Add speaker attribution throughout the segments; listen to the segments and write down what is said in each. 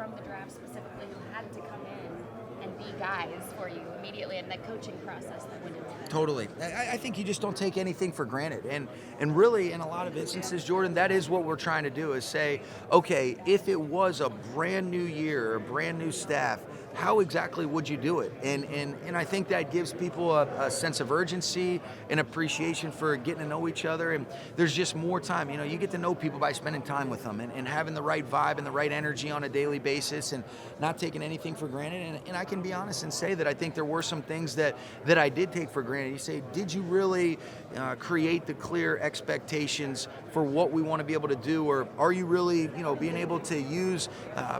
Speaker 1: from the draft specifically who had to come in and be guys for you immediately, and the coaching process that went into that?
Speaker 2: Totally. I think you just don't take anything for granted. And really, in a lot of instances, Jordan, that is what we're trying to do, is say, okay, if it was a brand new year, a brand new staff, how exactly would you do it? And I think that gives people a sense of urgency and appreciation for getting to know each other. And there's just more time. You know, you get to know people by spending time with them and having the right vibe and the right energy on a daily basis and not taking anything for granted. And I can be honest and say that I think there were some things that I did take for granted. You say, did you really create the clear expectations for what we want to be able to do? Or are you really, being able to use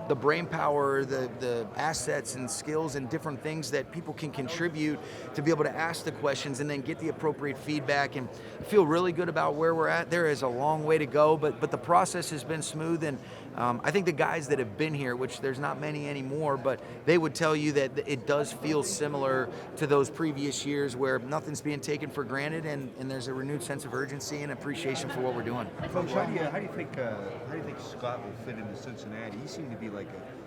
Speaker 2: the brain power, the assets and skills and different things that people can contribute to be able to ask the questions and then get the appropriate feedback? And I feel really good about where we're at. There is a long way to go, but the process has been smooth. And I think the guys that have been here, which there's not many anymore, but they would tell you that it does feel similar to those previous years where nothing's being taken for granted and there's a renewed sense of urgency and appreciation for what we're doing.
Speaker 3: Coach, how do you think Scott will fit into Cincinnati? He seemed to be like a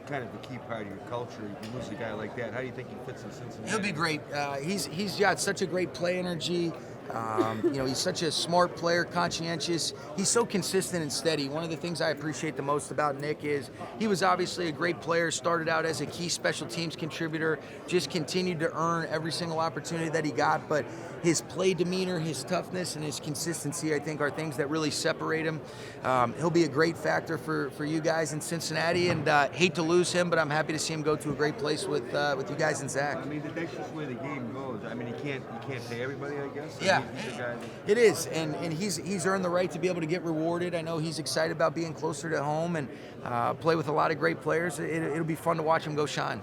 Speaker 3: kind of a key part of your culture. You lose a guy like that. How do you think he fits in Cincinnati?
Speaker 2: He'll be great. He's got such a great play energy. He's such a smart player, conscientious. He's so consistent and steady. One of the things I appreciate the most about Nick is he was obviously a great player, started out as a key special teams contributor, just continued to earn every single opportunity that he got, but his play demeanor, his toughness, and his consistency, I think, are things that really separate him. He'll be a great factor for you guys in Cincinnati, and hate to lose him, but I'm happy to see him go to a great place with you guys and Zach.
Speaker 3: I mean, that's just the way the game goes. I mean, you can't pay everybody, I guess.
Speaker 2: Yeah, it is, and he's earned the right to be able to get rewarded. I know he's excited about being closer to home and play with a lot of great players. It'll be fun to watch him go shine.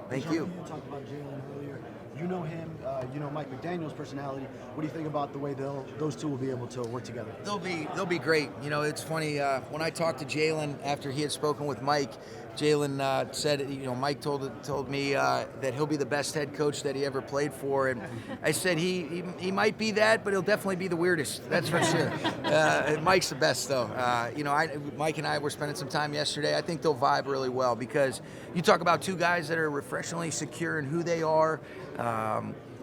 Speaker 2: Thank you.
Speaker 4: You talked about Jalen earlier. You know him. You know Mike McDaniel's personality. What do you think about the way those two will be able to work together?
Speaker 2: They'll be great. It's funny, when I talked to Jalen after he had spoken with Mike, Jalen said, Mike told me that he'll be the best head coach that he ever played for, and I said he might be that, but he'll definitely be the weirdest. That's for sure. Mike's the best, though. Mike and I were spending some time yesterday. I think they'll vibe really well because you talk about two guys that are refreshingly secure in who they are.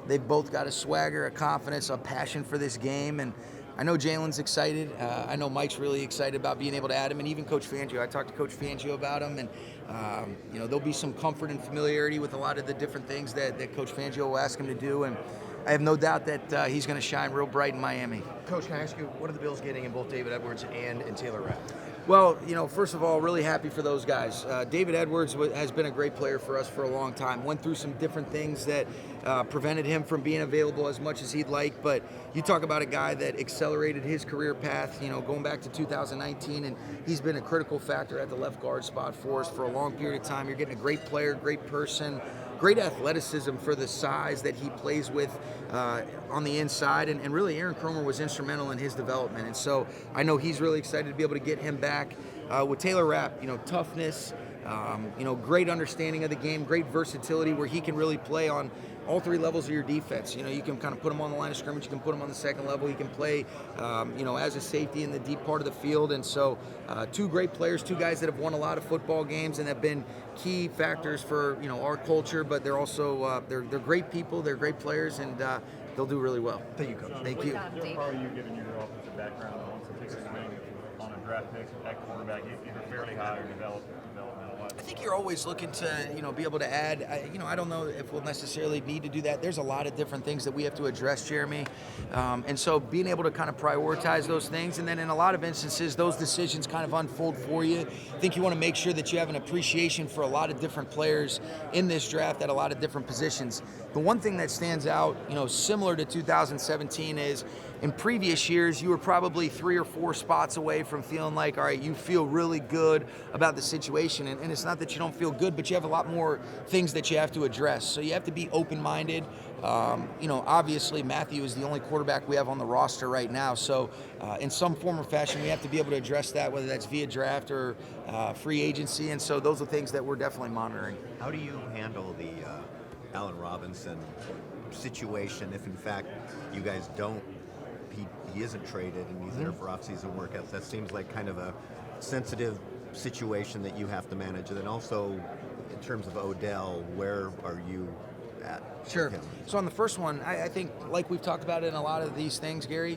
Speaker 2: They've both got a swagger, a confidence, a passion for this game, and I know Jalen's excited. I know Mike's really excited about being able to add him, and even Coach Fangio. I talked to Coach Fangio about him, and there'll be some comfort and familiarity with a lot of the different things that Coach Fangio will ask him to do, and I have no doubt that he's going to shine real bright in Miami.
Speaker 5: Coach, can I ask you, what are the Bills getting in both David Edwards and Taylor Rapp?
Speaker 2: Well, first of all, really happy for those guys. David Edwards has been a great player for us for a long time. Went through some different things that prevented him from being available as much as he'd like. But you talk about a guy that accelerated his career path, going back to 2019, and he's been a critical factor at the left guard spot for us for a long period of time. You're getting a great player, great person, great athleticism for the size that he plays with on the inside, and really Aaron Cromer was instrumental in his development, and so I know he's really excited to be able to get him back. With Taylor Rapp, toughness, great understanding of the game, great versatility where he can really play on all three levels of your defense. You can kind of put him on the line of scrimmage, you can put him on the second level, he can play, as a safety in the deep part of the field. And so two great players, two guys that have won a lot of football games and have been key factors for, our culture, but they're also, they're great people, they're great players, and they'll do really well.
Speaker 5: Thank you, Coach.
Speaker 2: Thank you.
Speaker 6: How far are you given your offensive background once the pick is made on a draft pick at quarterback, either fairly high or developmental?
Speaker 2: I think you're always looking to, be able to add. I don't know if we'll necessarily need to do that. There's a lot of different things that we have to address, Jeremy. And so being able to kind of prioritize those things, and then in a lot of instances, those decisions kind of unfold for you. I think you want to make sure that you have an appreciation for a lot of different players in this draft at a lot of different positions. The one thing that stands out, similar to 2017 is, in previous years, you were probably 3 or 4 spots away from feeling like, all right, you feel really good about the situation. And it's not that you don't feel good, but you have a lot more things that you have to address. So you have to be open-minded. Obviously, Matthew is the only quarterback we have on the roster right now. So in some form or fashion, we have to be able to address that, whether that's via draft or free agency. And so those are things that we're definitely monitoring.
Speaker 7: How do you handle the Allen Robinson situation if, in fact, you guys don't, he isn't traded and he's there for off-season workouts? That seems like kind of a sensitive situation that you have to manage, and then also in terms of Odell, where are you at?
Speaker 2: Sure.
Speaker 7: with him?
Speaker 2: So on the first one, I think, like we've talked about in a lot of these things, Gary,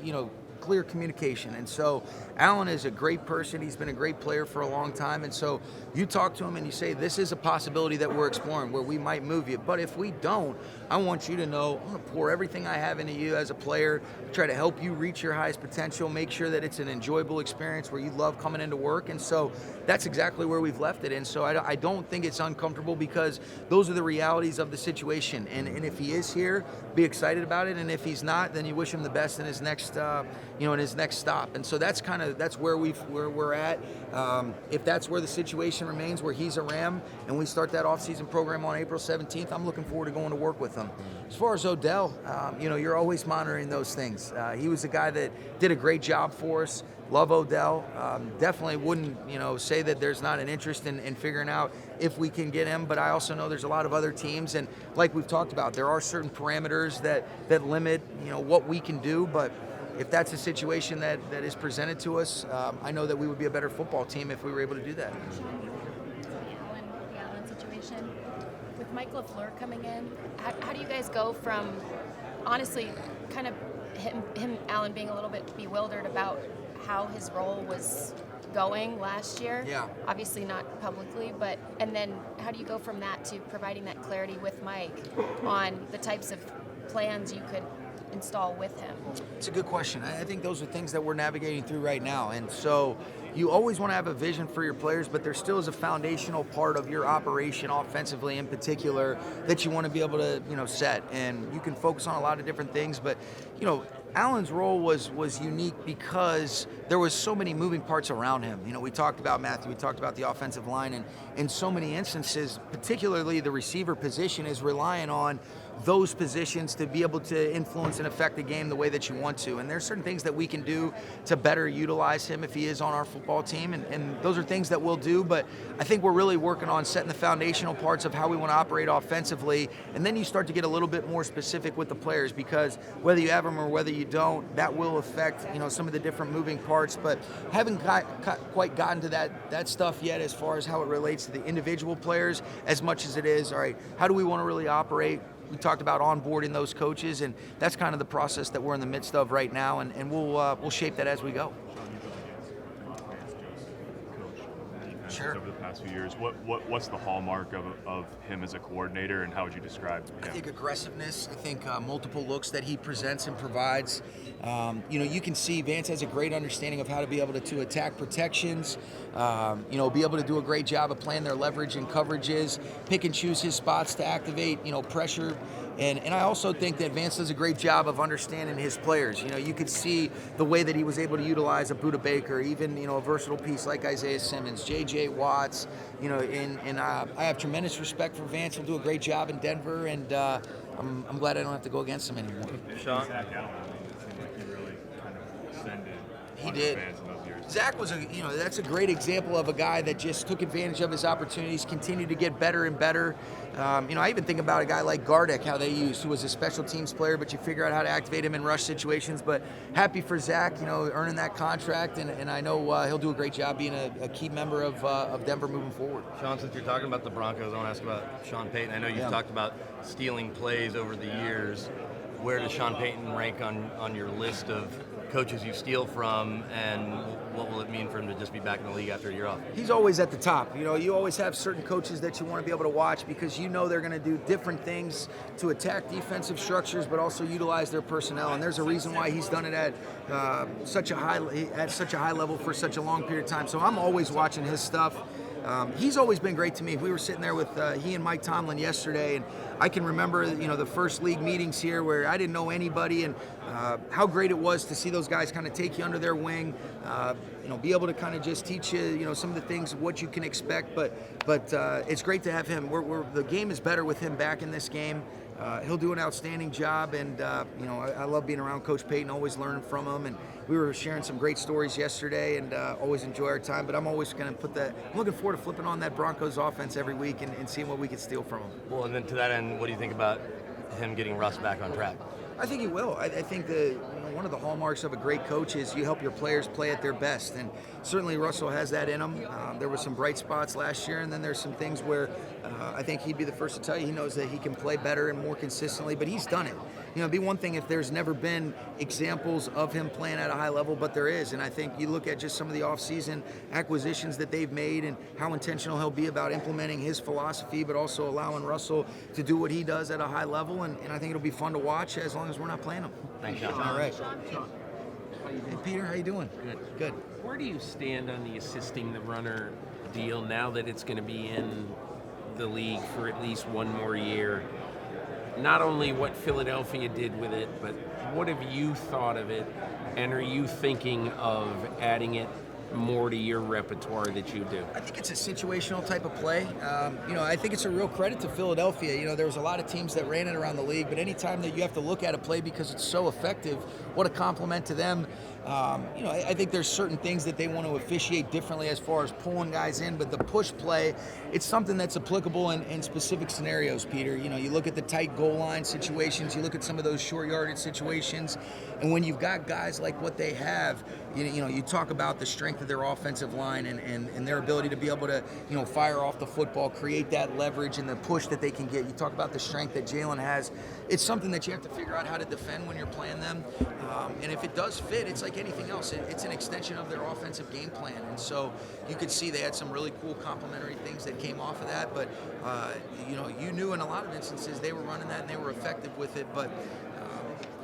Speaker 2: clear communication. And so Allen is a great person. He's been a great player for a long time. And so you talk to him and you say, this is a possibility that we're exploring where we might move you. But if we don't, I want you to know I'm going to pour everything I have into you as a player, try to help you reach your highest potential, make sure that it's an enjoyable experience where you love coming into work. And so that's exactly where we've left it. And so I don't think it's uncomfortable because those are the realities of the situation. And if he is here, be excited about it. And if he's not, then you wish him the best in his next in his next stop. And so that's where we're at. If that's where the situation remains, where he's a Ram, and we start that offseason program on April 17th, I'm looking forward to going to work with him. As far as Odell, you're always monitoring those things. He was a guy that did a great job for us. Love Odell. Definitely wouldn't, say that there's not an interest in figuring out if we can get him, but I also know there's a lot of other teams, and like we've talked about, there are certain parameters that limit, what we can do, but if that's a situation that is presented to us, I know that we would be a better football team if we were able to do that.
Speaker 1: The Allen situation. With Mike LaFleur coming in, how do you guys go from, honestly, kind of him Allen being a little bit bewildered about how his role was going last year?
Speaker 2: Yeah.
Speaker 1: Obviously not publicly, and then how do you go from that to providing that clarity with Mike on the types of plans you could install with him?
Speaker 2: It's a good question. I think those are things that we're navigating through right now. And so you always want to have a vision for your players, but there still is a foundational part of your operation offensively in particular that you want to be able to, set. And you can focus on a lot of different things, but, Allen's role was unique because there was so many moving parts around him. We talked about Matthew, we talked about the offensive line, and in so many instances, particularly the receiver position is relying on those positions to be able to influence and affect the game the way that you want to. And there's certain things that we can do to better utilize him if he is on our football team, and those are things that we'll do, but I think we're really working on setting the foundational parts of how we want to operate offensively, and then you start to get a little bit more specific with the players, because whether you have them or whether you don't, that will affect some of the different moving parts, but haven't quite gotten to that stuff yet as far as how it relates to the individual players as much as it is, all right, how do we want to really operate? We talked about onboarding those coaches, and that's kind of the process that we're in the midst of right now, and we'll shape that as we go.
Speaker 6: Sure. Over the past few years, what's the hallmark of him as a coordinator, and how would you describe him?
Speaker 2: I think aggressiveness. I think multiple looks that he presents and provides. You can see Vance has a great understanding of how to be able to attack protections. Be able to do a great job of playing their leverage and coverages, pick and choose his spots to activate, pressure. And I also think that Vance does a great job of understanding his players. You could see the way that he was able to utilize a Budda Baker, even, a versatile piece like Isaiah Simmons, J.J. Watts, and I have tremendous respect for Vance. He'll do a great job in Denver, and I'm glad I don't have to go against him anymore.
Speaker 6: Sean? Zach Allen, it seemed like he really kind of ascended.
Speaker 2: He did. Zach was that's a great example of a guy that just took advantage of his opportunities, continued to get better and better. I even think about a guy like Gardeck, how they used, who was a special teams player, but you figure out how to activate him in rush situations. But happy for Zach, earning that contract, and I know he'll do a great job being a key member of Denver moving forward.
Speaker 5: Sean, since you're talking about the Broncos, I want to ask about Sean Payton. I know you've talked about stealing plays over the years. Where does Sean Payton rank on your list of coaches you steal from, and what will it mean for him to just be back in the league after a year off?
Speaker 2: He's always at the top. You always have certain coaches that you want to be able to watch because they're going to do different things to attack defensive structures, but also utilize their personnel. And there's a reason why he's done it at such a high level for such a long period of time. So I'm always watching his stuff. He's always been great to me. We were sitting there with he and Mike Tomlin yesterday, and I can remember the first league meetings here where I didn't know anybody, and how great it was to see those guys kind of take you under their wing, be able to kind of just teach you some of the things of what you can expect. But it's great to have him. The game is better with him back in this game. He'll do an outstanding job, and I love being around Coach Payton, always learning from him, and we were sharing some great stories yesterday, and always enjoy our time. But I'm always going to I'm looking forward to flipping on that Broncos offense every week and seeing what we can steal from them.
Speaker 5: Well, and then to that end, what do you think about him getting Russ back on track?
Speaker 2: I think he will. I think that one of the hallmarks of a great coach is you help your players play at their best, and certainly Russell has that in him. There were some bright spots last year, and then there's some things where I think he'd be the first to tell you he knows that he can play better and more consistently, but he's done it. It'd be one thing if there's never been examples of him playing at a high level, but there is, and I think you look at just some of the offseason acquisitions that they've made and how intentional he'll be about implementing his philosophy, but also allowing Russell to do what he does at a high level, and I think it'll be fun to watch as long as we're not playing him.
Speaker 5: Thanks, Sean.
Speaker 2: All right. Hey, Peter, how you doing? Good.
Speaker 8: Where do you stand on the assisting the runner deal now that it's going to be in the league for at least one more year? Not only what Philadelphia did with it, but what have you thought of it? And are you thinking of adding it more to your repertoire that you do?
Speaker 2: I think it's a situational type of play. I think it's a real credit to Philadelphia. There was a lot of teams that ran it around the league, but anytime that you have to look at a play because it's so effective, what a compliment to them. I think there's certain things that they want to officiate differently as far as pulling guys in, but the push play, it's something that's applicable in specific scenarios, Peter. You look at the tight goal line situations, you look at some of those short yardage situations, and when you've got guys like what they have, you talk about the strength of their offensive line and their ability to be able to, fire off the football, create that leverage and the push that they can get. You talk about the strength that Jalen has. It's something that you have to figure out how to defend when you're playing them. And if it does fit, it's like anything else. It's an extension of their offensive game plan. And so you could see they had some really cool complementary things that came off of that. But, you knew in a lot of instances they were running that and they were effective with it. But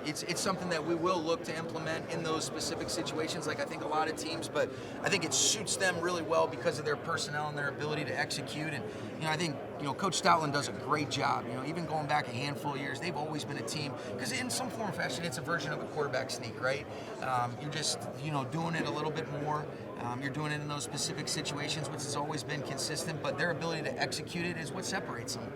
Speaker 2: it's something that we will look to implement in those specific situations, like I think a lot of teams, but I think it suits them really well because of their personnel and their ability to execute. And I think Coach Stoutland does a great job. Even going back a handful of years, they've always been a team because in some form or fashion, it's a version of a quarterback sneak, right? You're just doing it a little bit more. You're doing it in those specific situations, which has always been consistent, but their ability to execute it is what separates them.